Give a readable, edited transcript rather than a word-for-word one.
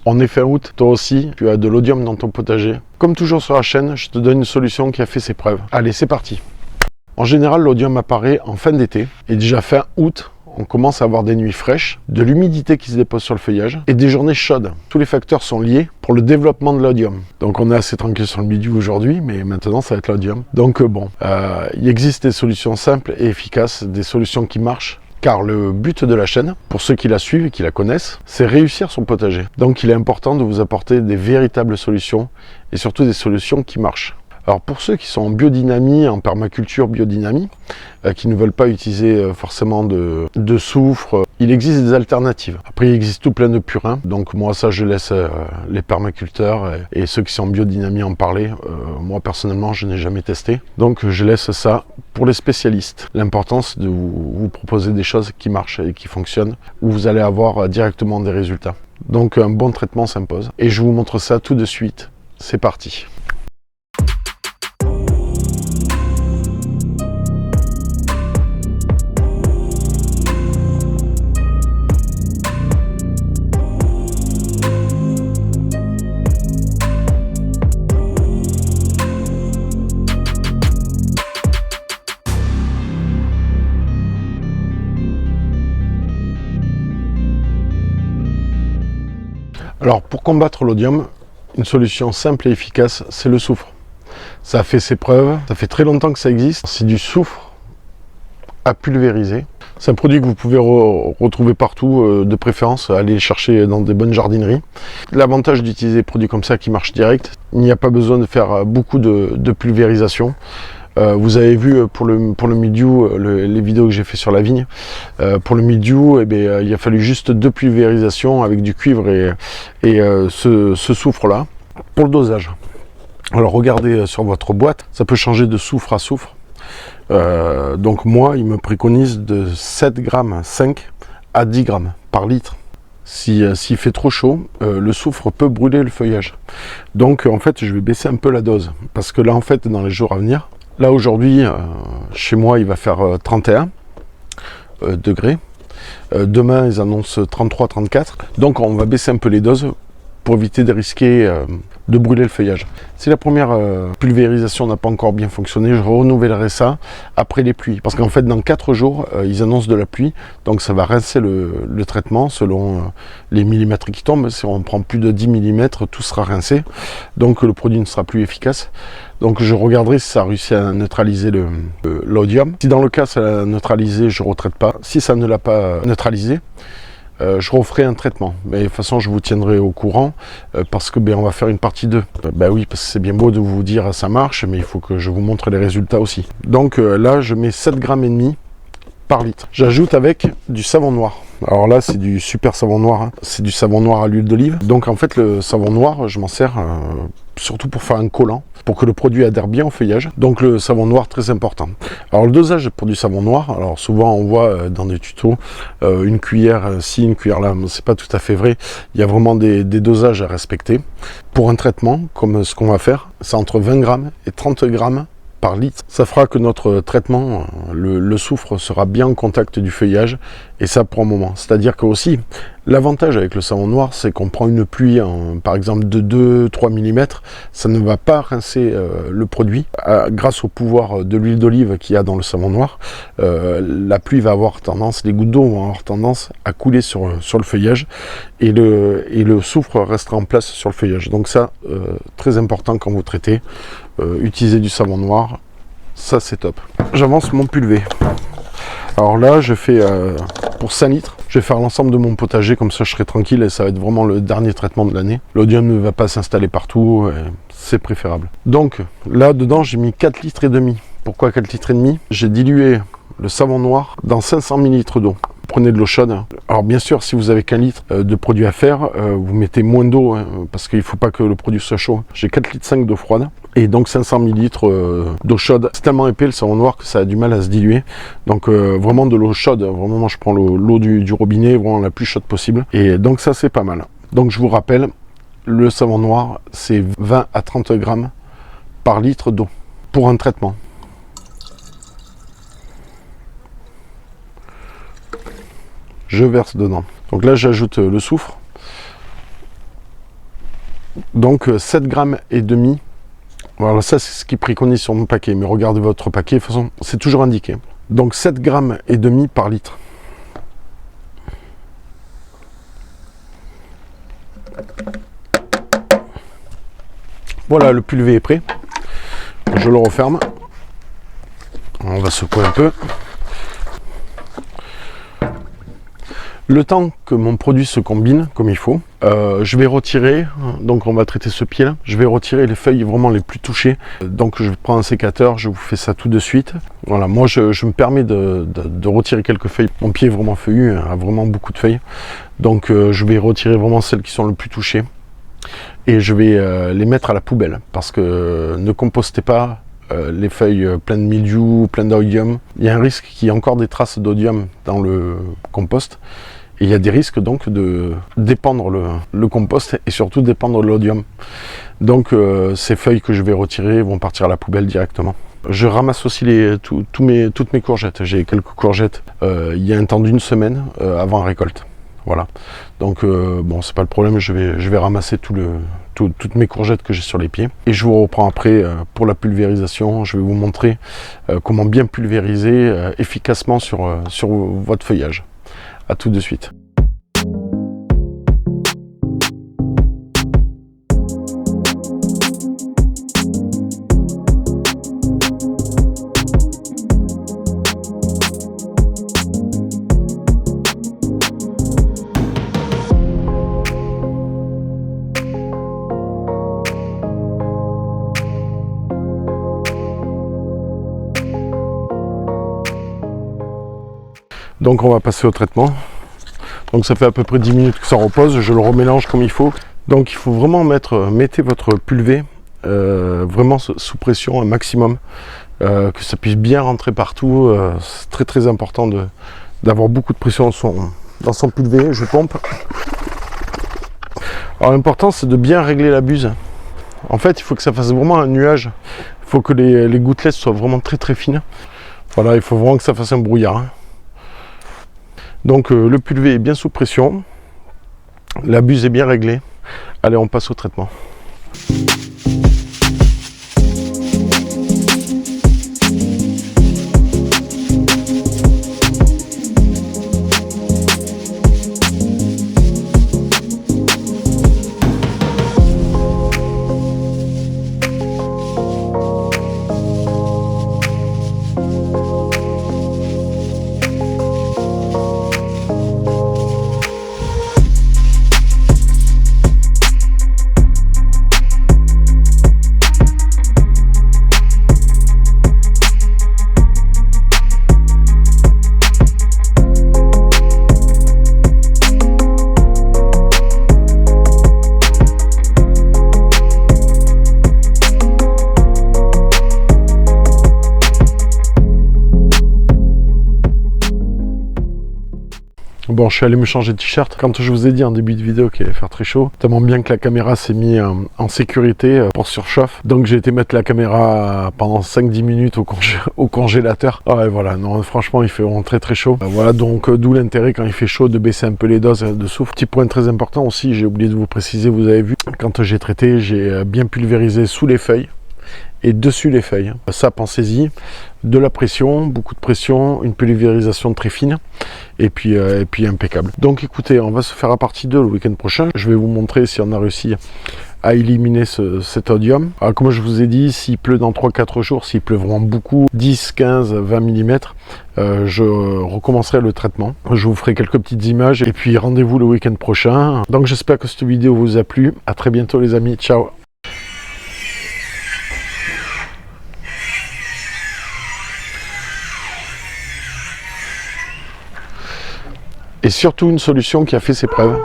On est fin août, toi aussi, tu as de l'odium dans ton potager. Comme toujours sur la chaîne, je te donne une solution qui a fait ses preuves. Allez, c'est parti. En général, l'odium apparaît en fin d'été et déjà fin août, on commence à avoir des nuits fraîches, de l'humidité qui se dépose sur le feuillage et des journées chaudes. Tous les facteurs sont liés pour le développement de l'odium. Donc on est assez tranquille sur le milieu aujourd'hui, mais maintenant ça va être l'odium. Donc il existe des solutions simples et efficaces, des solutions qui marchent. Car le but de la chaîne, pour ceux qui la suivent et qui la connaissent, c'est réussir son potager. Donc il est important de vous apporter des véritables solutions et surtout des solutions qui marchent. Alors pour ceux qui sont en biodynamie, en permaculture biodynamie, qui ne veulent pas utiliser forcément de soufre, il existe des alternatives. Après il existe tout plein de purins, donc moi ça je laisse les permaculteurs et ceux qui sont en biodynamie en parler. Moi personnellement je n'ai jamais testé, donc je laisse ça pour les spécialistes. L'important c'est de vous proposer des choses qui marchent et qui fonctionnent, où vous allez avoir directement des résultats. Donc un bon traitement s'impose. Et je vous montre ça tout de suite. C'est parti. Alors pour combattre l'odium, une solution simple et efficace, c'est le soufre. Ça a fait ses preuves, ça fait très longtemps que ça existe. C'est du soufre à pulvériser. C'est un produit que vous pouvez retrouver partout, de préférence, aller chercher dans des bonnes jardineries. L'avantage d'utiliser des produits comme ça qui marchent direct, il n'y a pas besoin de faire beaucoup de pulvérisation. Vous avez vu pour le mildiou, les vidéos que j'ai fait sur la vigne, pour le mildiou, il a fallu juste 2 pulvérisations avec du cuivre et ce soufre-là. Pour le dosage, alors regardez sur votre boîte, ça peut changer de soufre à soufre. Donc moi, il me préconise de 7 grammes 5 à 10 grammes par litre. S'il fait trop chaud, le soufre peut brûler le feuillage. Donc en fait, je vais baisser un peu la dose. Parce que là, en fait, dans les jours à venir, là aujourd'hui, chez moi, il va faire 31 degrés. Demain, ils annoncent 33-34. Donc on va baisser un peu les doses pour éviter de risquer de brûler le feuillage. Si la première pulvérisation n'a pas encore bien fonctionné, je renouvellerai ça après les pluies. Parce qu'en fait, dans 4 jours, ils annoncent de la pluie, donc ça va rincer le traitement selon les millimètres qui tombent. Si on prend plus de 10 mm, tout sera rincé, donc le produit ne sera plus efficace. Donc je regarderai si ça réussit à neutraliser l'odium. Si dans le cas ça l'a neutralisé, je ne retraite pas. Si ça ne l'a pas neutralisé, je referai un traitement, mais de toute façon je vous tiendrai au courant parce que on va faire une partie 2. Oui, parce que c'est bien beau de vous dire ça marche, mais il faut que je vous montre les résultats aussi. Donc là je mets 7,5 grammes par litre. J'ajoute avec du savon noir. Alors là c'est du super savon noir, hein. C'est du savon noir à l'huile d'olive. Donc en fait le savon noir je m'en sers surtout pour faire un collant, pour que le produit adhère bien au feuillage. Donc le savon noir très important. Alors le dosage pour du savon noir, alors souvent on voit dans des tutos une cuillère ci, une cuillère là, c'est pas tout à fait vrai. Il y a vraiment des dosages à respecter. Pour un traitement comme ce qu'on va faire, c'est entre 20 grammes et 30 grammes par litre. Ça fera que notre traitement, le soufre sera bien en contact du feuillage, et ça pour un moment. C'est-à-dire que aussi, l'avantage avec le savon noir, c'est qu'on prend une pluie, par exemple de 2-3 mm, ça ne va pas rincer le produit. Grâce au pouvoir de l'huile d'olive qu'il y a dans le savon noir, la pluie va avoir tendance, les gouttes d'eau vont avoir tendance à couler sur le feuillage, et le soufre restera en place sur le feuillage. Donc ça, très important quand vous traitez, utiliser du savon noir, ça c'est top. J'avance mon pulvé. Alors là je fais pour 5 litres, je vais faire l'ensemble de mon potager, comme ça je serai tranquille et ça va être vraiment le dernier traitement de l'année. L'odium ne va pas s'installer partout, c'est préférable. Donc là dedans j'ai mis 4 litres et demi. Pourquoi 4 litres et demi? J'ai dilué le savon noir dans 500 ml d'eau. Prenez de l'eau chaude. Alors bien sûr, si vous avez qu'un litre de produit à faire, vous mettez moins d'eau, hein, parce qu'il ne faut pas que le produit soit chaud. J'ai 4,5 litres d'eau froide et donc 500 ml d'eau chaude. C'est tellement épais le savon noir que ça a du mal à se diluer. Donc vraiment de l'eau chaude. Vraiment, moi, je prends l'eau du robinet, vraiment la plus chaude possible. Et donc ça, c'est pas mal. Donc je vous rappelle, le savon noir, c'est 20 à 30 grammes par litre d'eau pour un traitement. Je verse dedans. Donc là, j'ajoute le soufre. Donc 7 grammes et demi. Voilà, ça c'est ce qui préconise sur mon paquet, mais regardez votre paquet, de toute façon c'est toujours indiqué. Donc 7 grammes et demi par litre. Voilà, le pulvé est prêt. Je le referme. On va secouer un peu. Le temps que mon produit se combine comme il faut, je vais retirer, donc on va traiter ce pied là, je vais retirer les feuilles vraiment les plus touchées. Donc je prends un sécateur, je vous fais ça tout de suite. Voilà, moi je me permets de retirer quelques feuilles. Mon pied est vraiment feuillu, a vraiment beaucoup de feuilles. Donc je vais retirer vraiment celles qui sont le plus touchées. Et je vais les mettre à la poubelle, parce que ne compostez pas les feuilles pleines de mildiou, pleines d'oïdium. Il y a un risque qu'il y ait encore des traces d'oïdium dans le compost. Et il y a des risques donc de dépendre le compost et surtout dépendre l'oïdium. Donc ces feuilles que je vais retirer vont partir à la poubelle directement. Je ramasse aussi toutes mes courgettes. J'ai quelques courgettes il y a un temps d'1 semaine avant récolte. Voilà. Donc bon, c'est pas le problème, je vais ramasser toutes mes courgettes que j'ai sur les pieds. Et je vous reprends après pour la pulvérisation. Je vais vous montrer comment bien pulvériser efficacement sur votre feuillage. À tout de suite. Donc on va passer au traitement. Donc ça fait à peu près 10 minutes que ça repose, je le remélange comme il faut. Donc il faut vraiment mettez votre pulvé vraiment sous pression un maximum, que ça puisse bien rentrer partout. C'est très très important d'avoir beaucoup de pression dans son pulvé. Je pompe. Alors l'important c'est de bien régler la buse. En fait il faut que ça fasse vraiment un nuage. Il faut que les gouttelettes soient vraiment très très fines. Voilà, il faut vraiment que ça fasse un brouillard. Donc le pulvé est bien sous pression, la buse est bien réglée. Allez, on passe au traitement. Bon, je suis allé me changer de t-shirt. Quand je vous ai dit en début de vidéo qu'il allait faire très chaud, tellement bien que la caméra s'est mise en sécurité pour surchauffe. Donc j'ai été mettre la caméra pendant 5-10 minutes au congélateur. Ah ouais, voilà, non, franchement, il fait vraiment très très chaud. Voilà, donc d'où l'intérêt quand il fait chaud de baisser un peu les doses de soufre. Petit point très important aussi, j'ai oublié de vous préciser, vous avez vu, quand j'ai traité, j'ai bien pulvérisé sous les feuilles et dessus les feuilles. Ça, pensez-y, de la pression, beaucoup de pression, une pulvérisation très fine et puis impeccable. Donc écoutez, on va se faire la partie 2 le week-end prochain. Je vais vous montrer si on a réussi à éliminer cet oïdium. Alors comme je vous ai dit, s'il pleut dans 3-4 jours, s'il pleut vraiment beaucoup, 10, 15, 20 mm, je recommencerai le traitement. Je vous ferai quelques petites images et puis rendez-vous le week-end prochain. Donc j'espère que cette vidéo vous a plu. À très bientôt les amis, ciao. Et surtout une solution qui a fait ses preuves.